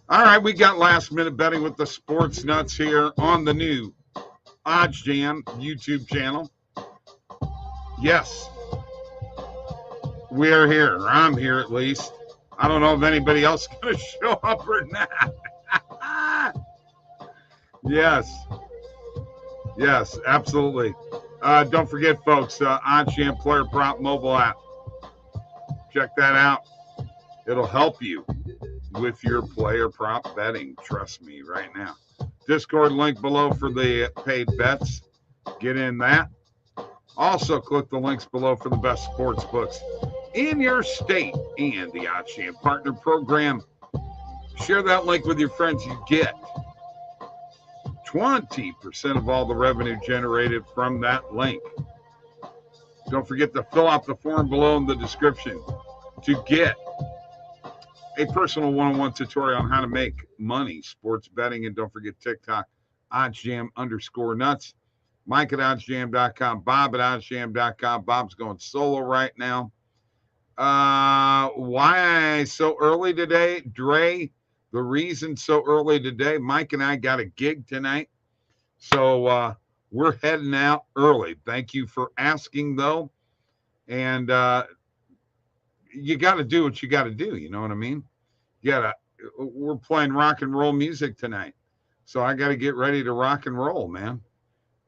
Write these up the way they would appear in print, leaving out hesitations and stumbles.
All right, we got last minute betting with the Sports Nuts here on the new OddsJam YouTube channel. Yes, we're here. I'm here at least. I don't know if anybody else is going to show up or not. Yes, absolutely. Don't forget, folks, OddsJam Player Prop mobile app. Check that out. It'll help you with your player prop betting. Trust me right now. Discord link below for the paid bets. Get in that. Also, click the links below for the best sports books in your state and the OddsJam Partner Program. Share that link with your friends. You get 20% of all the revenue generated from that link. Don't forget to fill out the form below in the description to get a personal one-on-one tutorial on how to make money sports betting. And don't forget TikTok, OddsJam_nuts. Mike at OddsJam.com, Bob at OddsJam.com. Bob's going solo right now. Why so early today, Dre? The reason so early today, Mike and I got a gig tonight. So we're heading out early. Thank you for asking, though. And you got to do what you got to do. You know what I mean? We're playing rock and roll music tonight. So I got to get ready to rock and roll, man.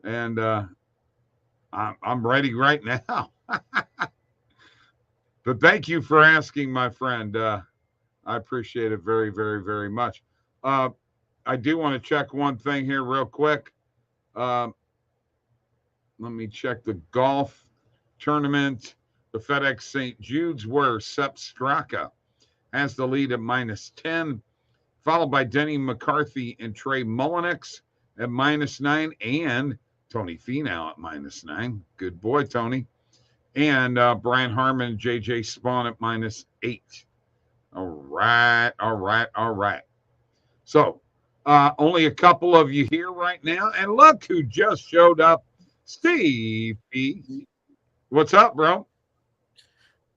And I'm ready right now. But thank you for asking, my friend. I appreciate it very, very, very much. I do want to check one thing here real quick. Let me check the golf tournament. The FedEx St. Jude's, where Sepp Straka has the lead at -10, followed by Denny McCarthy and Trey Mullenix at -9, and Tony Finau at -9. Good boy, Tony. And Brian Harmon and JJ Spawn at -8. All right. So only a couple of you here right now. And look who just showed up. Steve P. What's up, bro?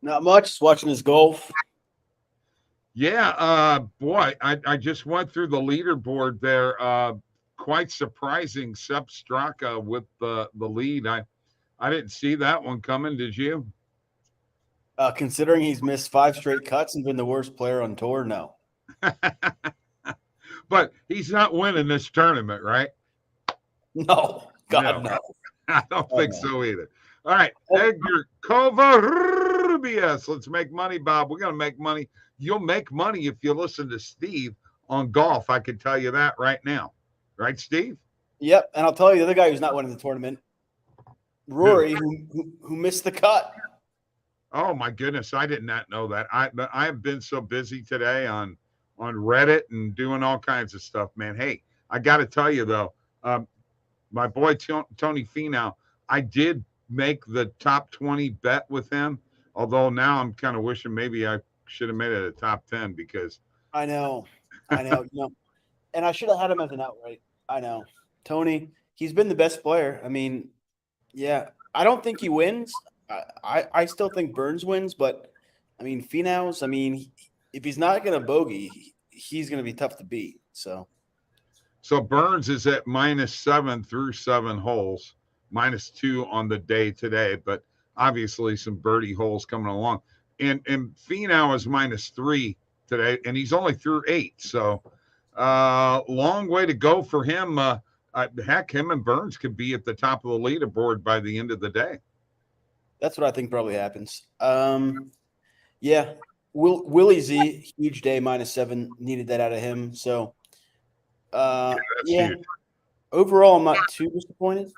Not much. Just watching this golf. Yeah, boy, I just went through the leaderboard there. Quite surprising, Sepp Straka with the lead. I didn't see that one coming. Did you? Considering he's missed 5 straight cuts and been the worst player on tour, no. But he's not winning this tournament, right? No. God, no. I don't think so either. All right, Edgar Covarrubias. Let's make money, Bob. We're going to make money. You'll make money if you listen to Steve on golf. I can tell you that right now. Right, Steve? Yep, and I'll tell you the other guy who's not winning the tournament, Rory, who missed the cut. Oh, my goodness. I did not know that. I've been so busy today on Reddit and doing all kinds of stuff, man. Hey, I got to tell you, though, my boy Tony Finau, I did make the top 20 bet with him, although now I'm kind of wishing maybe I should have made it a top 10 because I know. And I should have had him as an outright. I know. Tony, he's been the best player. I mean, yeah, I don't think he wins. I still think Burns wins, but I mean, Finau's, if he's not going to bogey, he's going to be tough to beat. So Burns is at -7 through 7 holes, -2 on the day today, but obviously some birdie holes coming along. And Finau is -3 today, and he's only through 8. So long way to go for him. Heck, him and Burns could be at the top of the leaderboard by the end of the day. That's what I think probably happens. Yeah. Willie Z, huge day, -7, needed that out of him. So, yeah. Huge. Overall, I'm not too disappointed.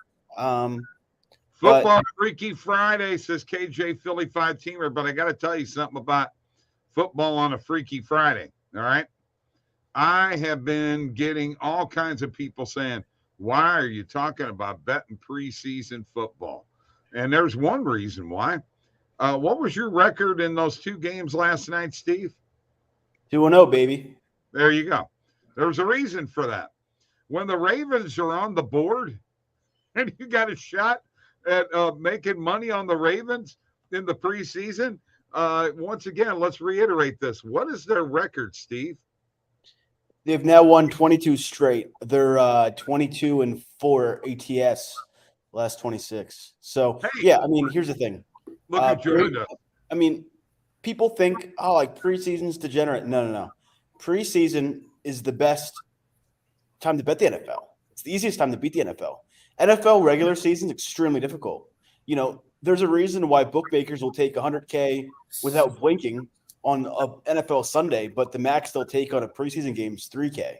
Football Freaky Friday, says KJ Philly 5-teamer, but I got to tell you something about football on a Freaky Friday, all right? I have been getting all kinds of people saying, why are you talking about betting preseason football? And there's one reason why. What was your record in those 2 games last night, Steve? 2-0, baby. There you go. There's a reason for that. When the Ravens are on the board and you got a shot at making money on the Ravens in the preseason, once again, let's reiterate this. What is their record, Steve? They've now won 22 straight. They're 22-4 ATS last 26. So Hey, yeah, I mean, here's the thing. look at Jordan. I mean, people think, oh, like preseason's degenerate. No. Preseason is the best time to bet the NFL. It's the easiest time to beat the NFL. NFL regular season is extremely difficult. You know, there's a reason why bookmakers will take 100K without blinking on a NFL Sunday, but the max they'll take on a preseason game is 3K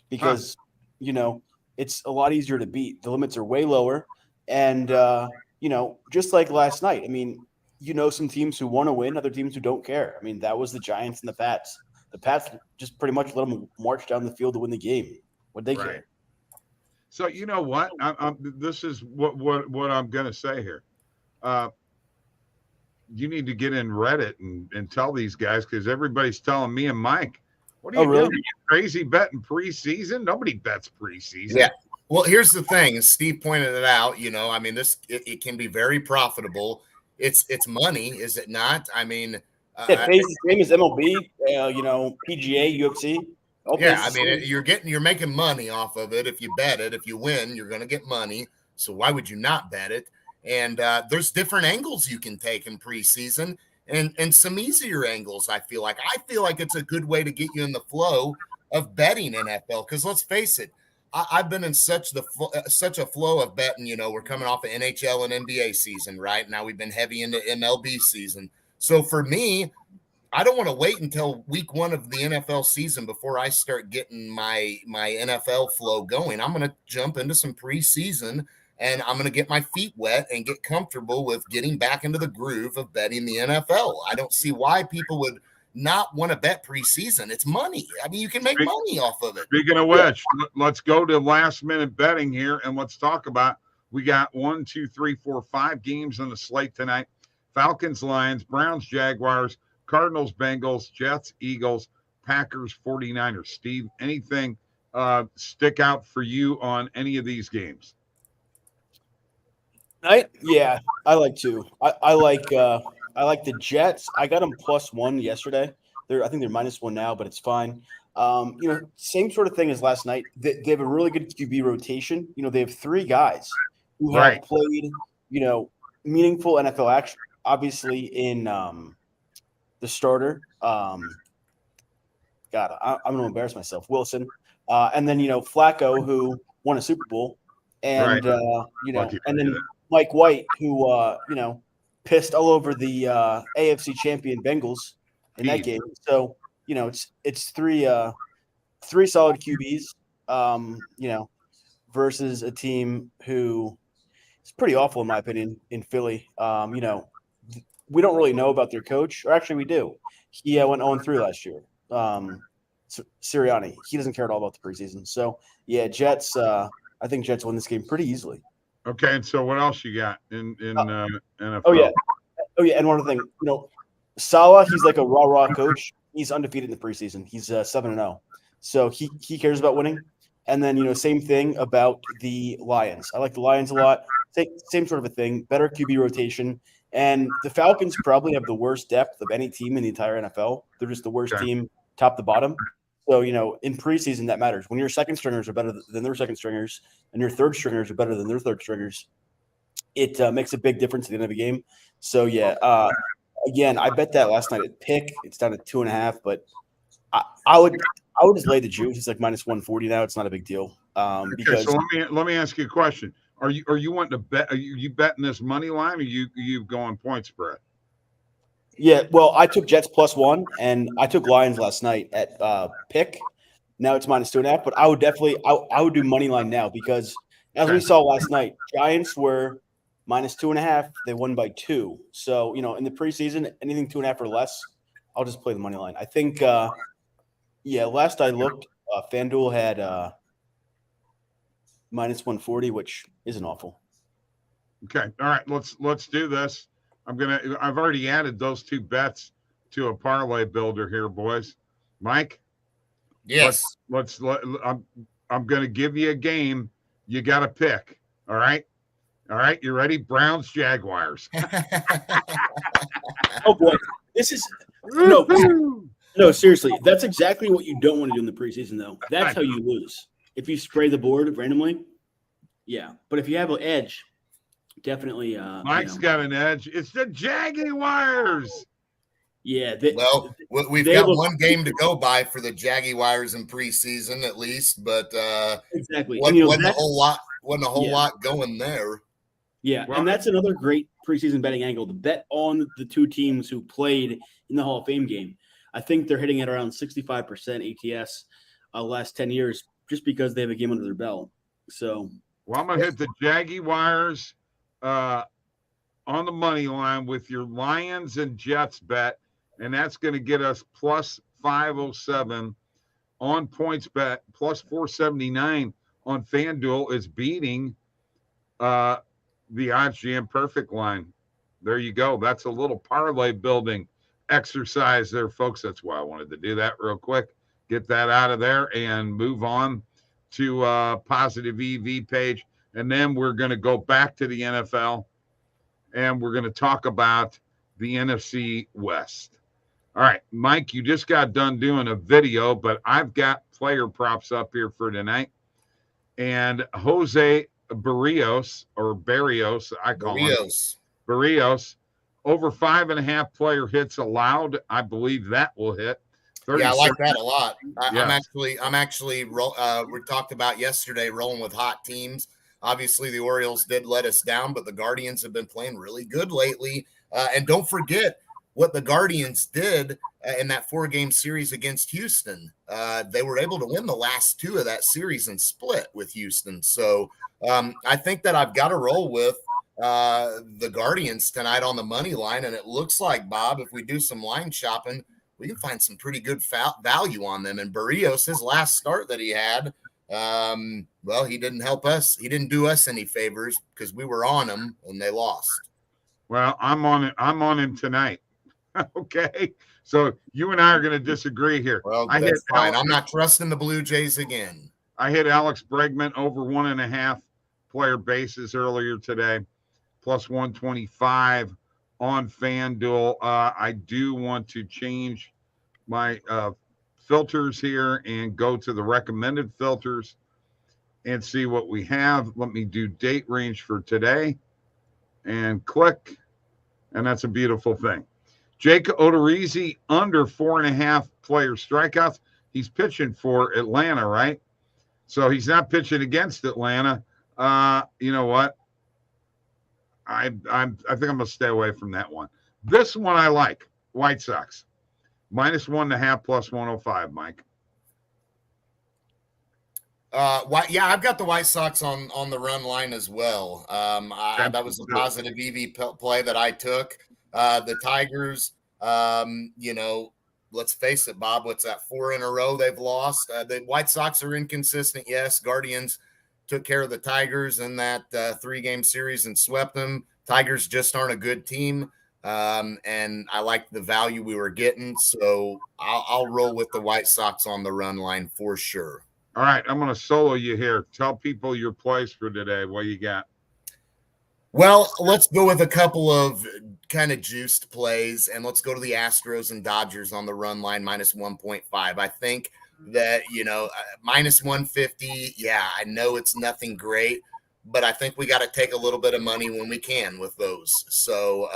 because, you know, it's a lot easier to beat. The limits are way lower. And, you know, just like last night, I mean, you know, some teams who want to win, other teams who don't care. I mean, that was the Giants and the Pats. The Pats just pretty much let them march down the field to win the game. What they care. So you know what? This is what I'm going to say here. You need to get in Reddit and tell these guys because everybody's telling me and Mike, what are you doing? Are you crazy betting preseason? Nobody bets preseason. Yeah. Well, here's the thing, and Steve pointed it out. You know, I mean, it can be very profitable. It's money, is it not? I mean, it pays the same as MLB, you know, PGA, UFC. Yeah, I mean, you're making money off of it if you bet it. If you win, you're going to get money. So why would you not bet it? And there's different angles you can take in preseason, and some easier angles. I feel like it's a good way to get you in the flow of betting NFL. Because let's face it, I've been in such a flow of betting. You know, we're coming off of NHL and NBA season, right? Now we've been heavy into MLB season. So for me, I don't want to wait until week 1 of the NFL season before I start getting my NFL flow going. I'm going to jump into some preseason, and I'm going to get my feet wet and get comfortable with getting back into the groove of betting the NFL. I don't see why people would not want to bet preseason. It's money. I mean, you can make money off of it. Speaking of which, let's go to last minute betting here, and let's talk about, we got 1, 2, 3, 4, 5 games on the slate tonight. Falcons, Lions, Browns, Jaguars, Cardinals, Bengals, Jets, Eagles, Packers, 49ers. Steve, anything stick out for you on any of these games? I like to. I like the Jets. I got them +1 yesterday. I think they're -1 now, but it's fine. You know, same sort of thing as last night. They have a really good QB rotation. You know, they have 3 guys who have played, you know, meaningful NFL action. Obviously, in the starter, God, I'm going to embarrass myself. Wilson, and then, you know, Flacco, who won a Super Bowl, and you know, and then Mike White, who you know, pissed all over the AFC champion Bengals in that game. So, you know, it's three solid QBs, you know, versus a team who is pretty awful in my opinion in Philly. You know, we don't really know about their coach, or actually we do. He went 0-3 last year. Sirianni, he doesn't care at all about the preseason. So yeah, Jets. I think Jets win this game pretty easily. Okay, and so what else you got in NFL? Oh yeah, and one other thing, you know, Saleh, he's like a raw coach. He's undefeated in the preseason. He's 7-0, so he cares about winning. And then, you know, same thing about the Lions. I like the Lions a lot. Same sort of a thing. Better QB rotation. And the Falcons probably have the worst depth of any team in the entire NFL. They're just the worst team, top to bottom. So, you know, in preseason, that matters. When your second stringers are better than their second stringers and your third stringers are better than their third stringers, it makes a big difference at the end of the game. So, yeah, again, I bet that last night at pick. It's down to 2.5, but I would just lay the juice. It's like -140 now. It's not a big deal. Because so let me ask you a question. Are you wanting to bet? Are you betting this money line, or you going point spread? Yeah, well, I took Jets +1, and I took Lions last night at pick. Now it's -2.5, but I would definitely I would do money line now because as we saw last night, Giants were -2.5. They won by 2. So, you know, in the preseason, anything 2.5 or less, I'll just play the money line. I think, last I looked, FanDuel had -140, which isn't awful. Okay, all right, let's do this. I've already added those 2 bets to a parlay builder here, boys. Mike? Yes. I'm going to give you a game. You got to pick. All right? All right, you ready? Browns, Jaguars. Oh boy. This is no. No, seriously, that's exactly what you don't want to do in the preseason, though. That's how you lose. If you spray the board randomly, yeah. But if you have an edge, definitely. Mike's got an edge. It's the Jaguars. Yeah. Well, we've got one game to go by for the Jaguars in preseason, at least. But exactly. wasn't a whole lot going there. Yeah, and that's another great preseason betting angle to bet on the two teams who played in the Hall of Fame game. I think they're hitting at around 65% ATS last 10 years just because they have a game under their belt. So, well, I'm going to hit the Jaguars on the money line with your Lions and Jets bet, and that's going to get us plus 507 on points bet, plus 479 on FanDuel is beating the OddsJam perfect line. There you go. That's a little parlay building exercise there, folks. That's why I wanted to do that real quick. Get that out of there and move on to positive EV page. And then we're going to go back to the NFL and we're going to talk about the NFC West. All right, Mike, you just got done doing a video, but I've got player props up here for tonight. And Jose Barrios, I call him Barrios, over 5.5 player hits allowed. I believe that will hit. Yeah, I like that a lot. I'm actually we talked about yesterday rolling with hot teams. Obviously, the Orioles did let us down, but the Guardians have been playing really good lately. And don't forget what the Guardians did in that 4-game series against Houston. They were able to win the last 2 of that series and split with Houston. So I think that I've got to roll with the Guardians tonight on the money line. And it looks like, Bob, if we do some line shopping, we can find some pretty good value on them. And Barrios, his last start that he had, well, he didn't help us. He didn't do us any favors because we were on him and they lost. Well, I'm on it. I'm on him tonight. Okay. So you and I are going to disagree here. Well, that's fine. I'm not trusting the Blue Jays again. I hit Alex Bregman over 1.5 player bases earlier today, plus 125 on FanDuel. I do want to change my filters here and go to the recommended filters and see what we have. Let me do date range for today and click, and that's a beautiful thing. Jake Odorizzi under 4.5 player strikeouts. He's pitching for Atlanta, right? So he's not pitching against Atlanta. You know what? I think I'm going to stay away from that one. This one I like. White Sox. Minus 1.5 plus 105, Mike. Yeah, I've got the White Sox on the run line as well. That was a positive EV play that I took. The Tigers, let's face it, Bob, what's that, 4 in a row they've lost? The White Sox are inconsistent, yes. Guardians took care of the Tigers in that 3-game series and swept them. Tigers just aren't a good team, and I like the value we were getting, so I'll roll with the White Sox on the run line for sure. All right, I'm going to solo you here. Tell people your plays for today. What you got? Well, let's go with a couple of kind of juiced plays, and let's go to the Astros and Dodgers on the run line, minus 1.5. I think that, minus 150, yeah, I know it's nothing great, but I think we got to take a little bit of money when we can with those. So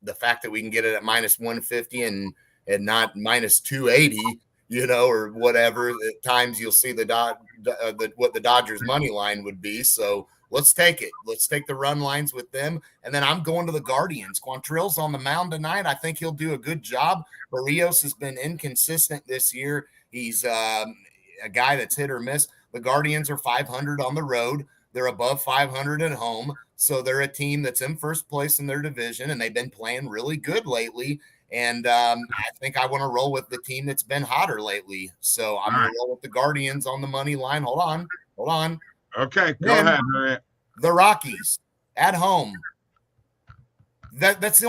the fact that we can get it at minus 150 and not minus 280, or whatever, at times you'll see what the Dodgers money line would be. So let's take it. Let's take the run lines with them. And then I'm going to the Guardians. Quantrill's on the mound tonight. I think he'll do a good job. Barrios has been inconsistent this year. He's a guy that's hit or miss. The Guardians are 500 on the road. They're above 500 at home. So they're a team that's in first place in their division, and they've been playing really good lately. And I think I want to roll with the team that's been hotter lately. So I'm going to roll with the Guardians on the money line. Hold on. Okay, go ahead. The Rockies at home. That's the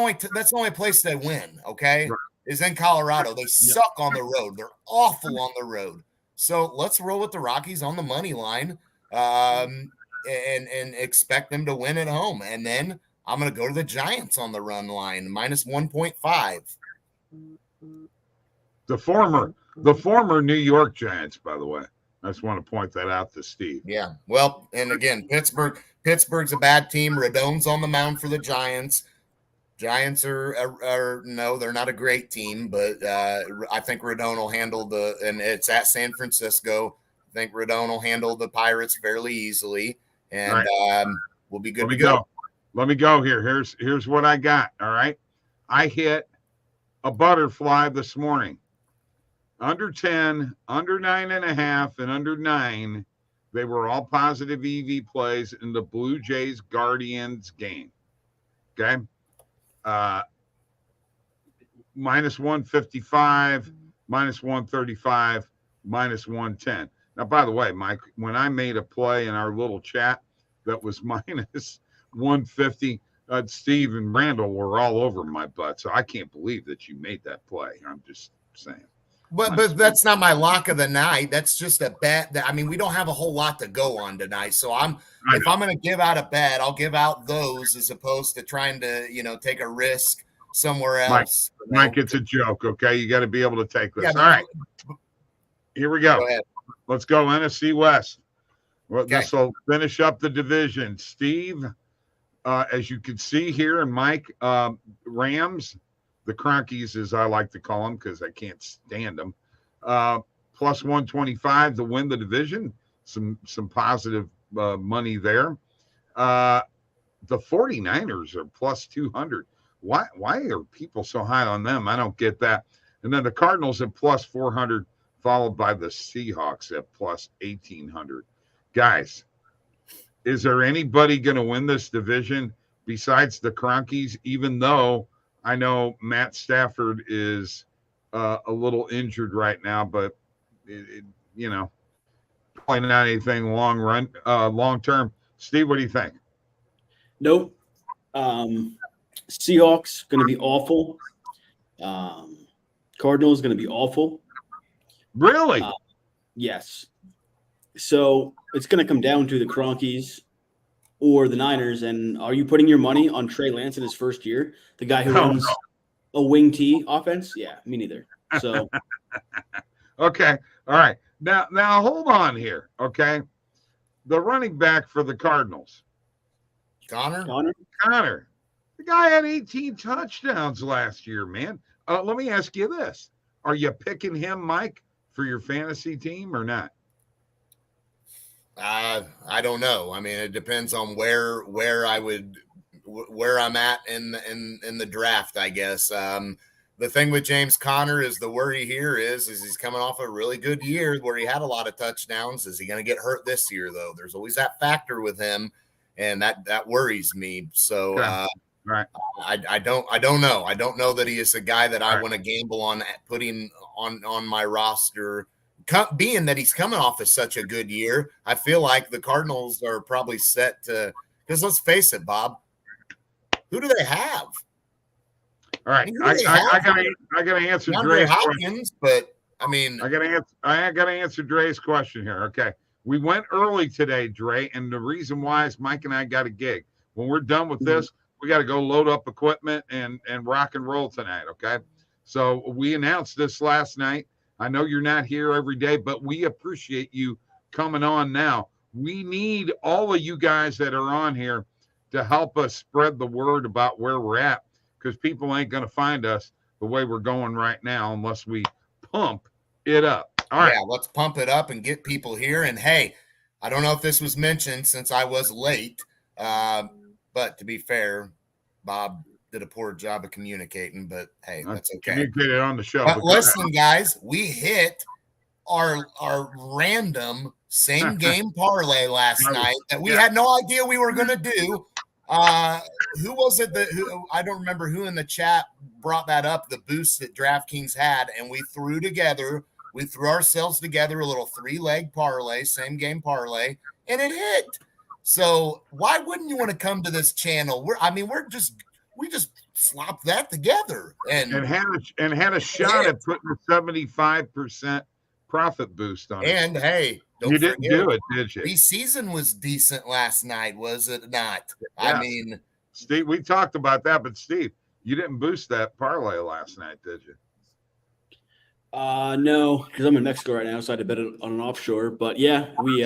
only place they win. Okay, is in Colorado. They suck on the road. They're awful on the road. So let's roll with the Rockies on the money line, and expect them to win at home. And then I'm going to go to the Giants on the run line, minus 1.5. The former New York Giants, by the way. I just want to point that out to Steve. Yeah. Well, and again, Pittsburgh's a bad team. Rodon's on the mound for the Giants. Giants are no, they're not a great team, but I think Rodon will handle and it's at San Francisco. I think Rodon will handle the Pirates fairly easily, and we'll be good to go. Let me go here. Here's what I got. All right. I hit a butterfly this morning. Under 10, under 9.5, and under 9. They were all positive EV plays in the Blue Jays Guardians game. Okay. Minus 155, minus 135, minus 110. Now, by the way, Mike, when I made a play in our little chat that was minus 150, Steve and Randall were all over my butt. So I can't believe that you made that play. I'm just saying. But that's not my lock of the night. That's just a bet. We don't have a whole lot to go on tonight. So if I'm going to give out a bet, I'll give out those as opposed to trying to, take a risk somewhere else. Mike, it's a joke. Okay. You got to be able to take this. All right. Here we go. Let's go NFC West. Well, this will finish up the division. Steve, as you can see here, and Mike, Rams, the Cronkies, as I like to call them, because I can't stand them. Plus 125 to win the division. Some positive money there. The 49ers are plus 200. Why are people so high on them? I don't get that. And then the Cardinals at plus 400, followed by the Seahawks at plus 1,800. Guys, is there anybody going to win this division besides the Cronkies, even though I know Matt Stafford is a little injured right now, but probably not anything long term. Steve, what do you think? Nope. Seahawks going to be awful. Cardinals going to be awful. Really? Yes. So it's going to come down to the Cronkies or the Niners. And are you putting your money on Trey Lance in his first year? The guy who runs a wing T offense? Yeah, me neither. So okay. All right. Now hold on here. Okay. The running back for the Cardinals. Connor. The guy had 18 touchdowns last year, man. Let me ask you this. Are you picking him, Mike, for your fantasy team or not? I don't know. It depends on where I'm at in the draft, I guess. The thing with James Conner is the worry here is he's coming off a really good year where he had a lot of touchdowns. Is he going to get hurt this year, though? There's always that factor with him, and that worries me. So right. I don't know. I don't know that he is a guy that I want to gamble on putting on my roster. Being that he's coming off of such a good year, I feel like the Cardinals are probably set to – because let's face it, Bob, who do they have? All right, I got to answer Dre's Hopkins, but I got to answer Dre's question here. Okay, we went early today, Dre, and the reason why is Mike and I got a gig. When we're done with this, we got to go load up equipment and rock and roll tonight. Okay, so we announced this last night. I know you're not here every day, but we appreciate you coming on now. We need all of you guys that are on here to help us spread the word about where we're at, because people ain't going to find us the way we're going right now unless we pump it up. All right. Yeah, let's pump it up and get people here. And, hey, I don't know if this was mentioned since I was late, but to be fair, Bob did a poor job of communicating, but hey, that's okay. Communicated on the show. But listen, guys, we hit our random same game parlay last night that we had no idea we were going to do. Who was it I don't remember who in the chat brought that up, the boost that DraftKings had, and we threw ourselves together a little 3-leg parlay, same game parlay, and it hit. So why wouldn't you want to come to this channel? We just slopped that together and had a shot at putting a 75% profit boost on it. And hey, you didn't do it, did you? The season was decent last night, was it not? Yeah. Steve, we talked about that, but Steve, you didn't boost that parlay last night, did you? No, because I'm in Mexico right now, so I had to bet on an offshore. But yeah, we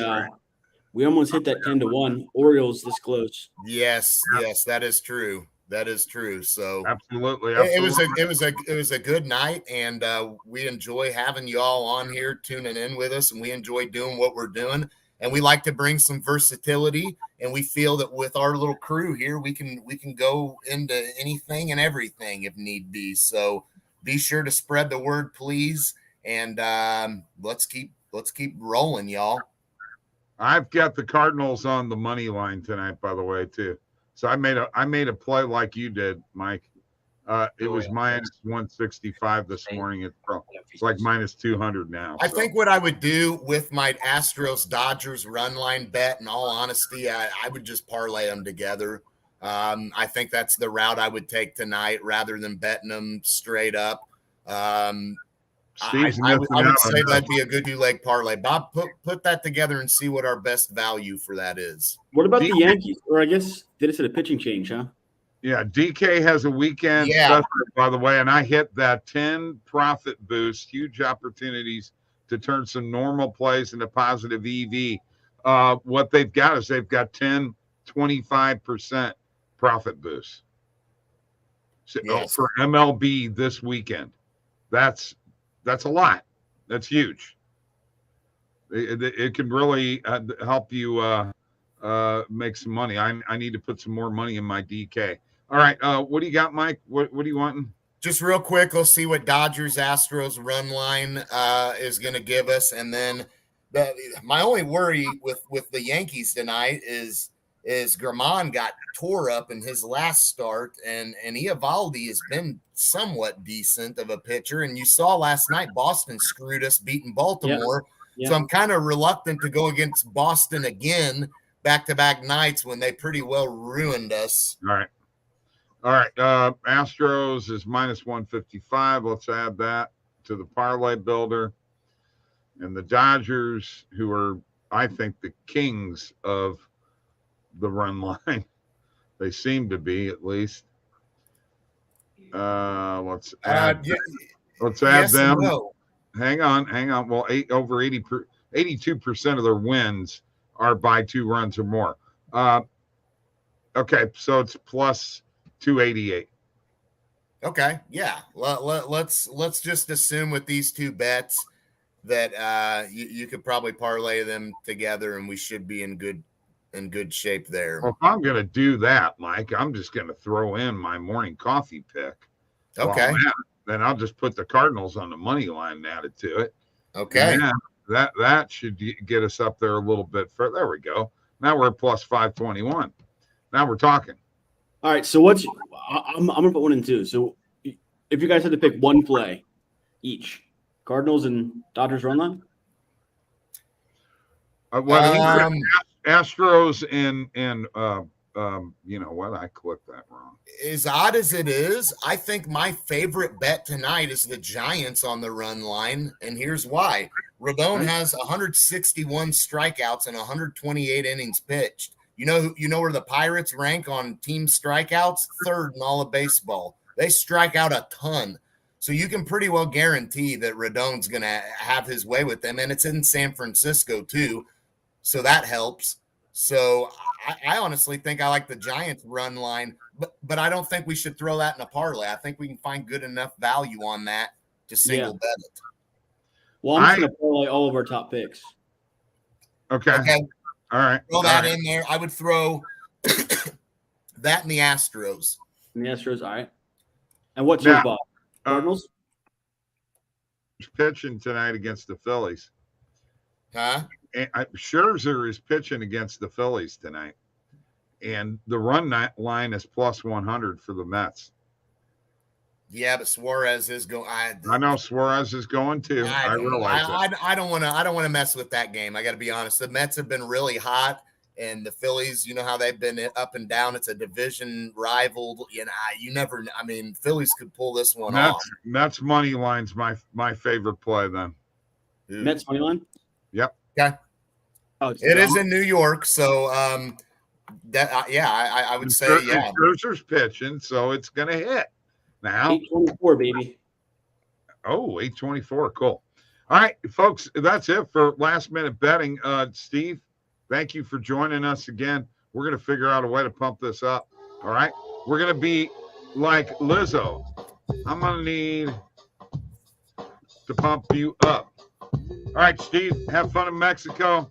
almost hit that 10-1. Orioles this close. Yes, yes, that is true. That is true. So Absolutely. it was a good night, and we enjoy having you all on here tuning in with us, and we enjoy doing what we're doing, and we like to bring some versatility, and we feel that with our little crew here, we can go into anything and everything if need be. So be sure to spread the word, please, and let's keep rolling, y'all. I've got the Cardinals on the money line tonight, by the way, too. So I made a play like you did, Mike. It was minus 165 this morning. It's like minus 200 now. I think what I would do with my Astros Dodgers run line bet, in all honesty, I would just parlay them together. I think that's the route I would take tonight rather than betting them straight up. I would say that'd be a good 2-leg parlay. Bob, put that together and see what our best value for that is. What about the Yankees? Or I guess they just had a pitching change, huh? Yeah, DK has a weekend special, by the way, and I hit that 10 profit boost, huge opportunities to turn some normal plays into positive EV. What they've got is they've got 10, 25% profit boost. So, for MLB this weekend. That's a lot. That's huge. It can really help you make some money. I need to put some more money in my DK. All right. What do you got, Mike? What are you wanting? Just real quick, let's see what Dodgers Astros run line is going to give us. And then my only worry with the Yankees tonight is Germán got tore up in his last start, and Eovaldi has been somewhat decent of a pitcher. And you saw last night Boston screwed us beating Baltimore. Yeah. So I'm kind of reluctant to go against Boston again back-to-back nights when they pretty well ruined us. All right. Astros is minus 155. Let's add that to the parlay builder. And the Dodgers, who are, I think, the kings of the run line. They seem to be, at least. Let's add them. No. Hang on. Well, 82% of their wins are by 2 runs or more. Okay, so it's plus 288. Okay, yeah. Let's just assume with these 2 bets that you could probably parlay them together, and we should be in good shape there. Well, if I'm going to do that, Mike, I'm just going to throw in my morning coffee pick. Okay. Then I'll just put the Cardinals on the money line and add it to it. Okay. That should get us up there a little bit further. There we go. Now we're at plus 521. Now we're talking. All right. So I'm going to put 1 and 2. So if you guys had to pick one play each, Cardinals and Dodgers run line? Astros and you know what? I clicked that wrong. As odd as it is, I think my favorite bet tonight is the Giants on the run line, and here's why. Rodon has 161 strikeouts and 128 innings pitched. You know where the Pirates rank on team strikeouts? 3rd in all of baseball. They strike out a ton. So you can pretty well guarantee that Rodon's going to have his way with them, and it's in San Francisco too. So that helps. So I honestly think I like the Giants run line, but I don't think we should throw that in a parlay. I think we can find good enough value on that to single bet it. Well, I'm going to parlay all of our top picks. Okay. All right. Throw that in there. I would throw that in the Astros. And the Astros, all right. And what's your Bob? Cardinals? Pitching tonight against the Phillies. Huh? Scherzer is pitching against the Phillies tonight, and the run line is plus 100 for the Mets. Yeah, but Suarez is going. I know Suarez is going too. I realize that. I don't want to mess with that game. I got to be honest. The Mets have been really hot, and the Phillies, you know how they've been up and down. It's a division rival. You never. I mean, Phillies could pull this one off. Mets money line's my favorite play then. Mets money line. Yep. Okay. Oh, it is in New York, so I would say Scherzer's pitching, so it's gonna hit now. 824, baby. Oh, 824. Cool. All right, folks, that's it for last minute betting. Steve, thank you for joining us again. We're going to figure out a way to pump this up. All right. We're going to be like Lizzo. I'm going to need to pump you up. All right, Steve, have fun in Mexico.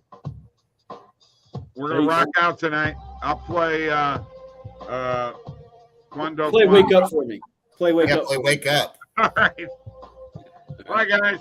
We're going to rock out tonight. I'll play Cuando. Play Wake Up for me. Play Wake Up. Play Wake Up. All right. Bye, guys.